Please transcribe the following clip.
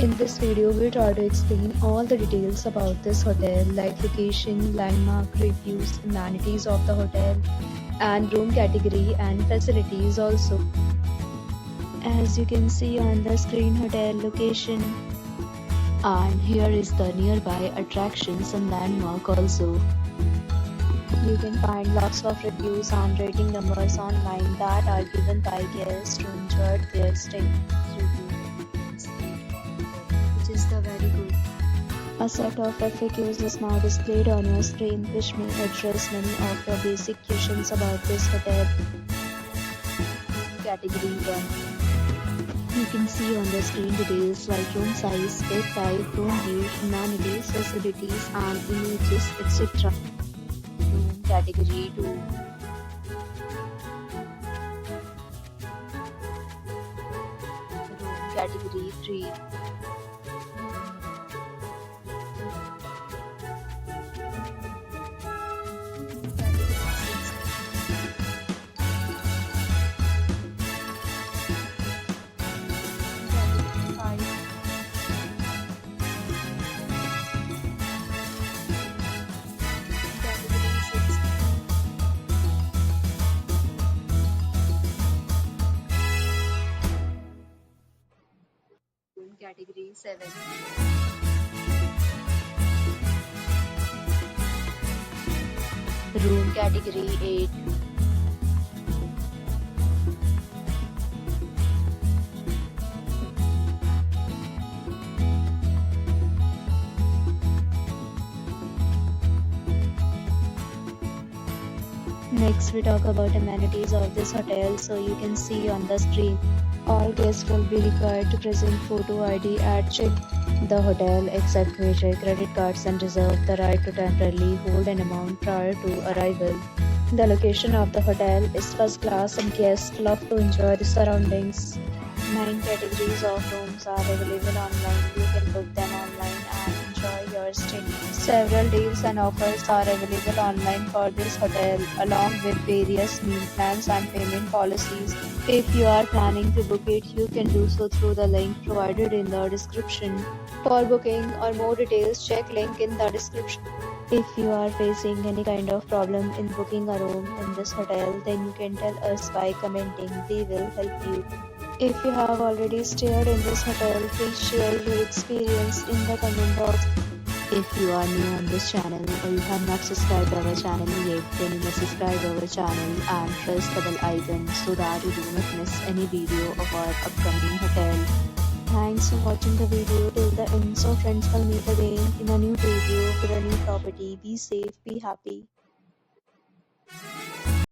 In this video, we'll try to explain all the details about this hotel, like location, landmark, reviews, amenities of the hotel, and room category and facilities also. As you can see on the screen, hotel location. And here is the nearby attractions and landmark also. You can find lots of reviews and rating numbers online that are given by guests who enjoyed their stay. Which is the very good. A set of FAQs is now displayed on your screen, which may address many of your basic questions about this hotel. Category 1. You can see on the screen details like room size, bed type, room view, amenities, facilities, and images, etc. Room category 2. Room category 3. Category 7. Room category 8. Next, we talk about amenities of this hotel. So you can see on the screen, all guests will be required to present photo ID at check. The hotel accepts major credit cards and reserve the right to temporarily hold an amount prior to arrival. The location of the hotel is first class and guests love to enjoy the surroundings. 9 categories of rooms are available online. You can book them online and enjoy your stay. Several deals and offers are available online for this hotel, along with various meal plans and payment policies. If you are planning to book it, you can do so through the link provided in the description. For booking or more details, check link in the description. If you are facing any kind of problem in booking a room in this hotel, then you can tell us by commenting. We will help you. If you have already stayed in this hotel, please share your experience in the comment box. If you are new on this channel or you have not subscribed our channel yet, then you must subscribe our channel and press the bell icon so that you do not miss any video of our upcoming hotel. Thanks for watching the video till the end. So friends, will meet again in a new video with a new property. Be safe, be happy.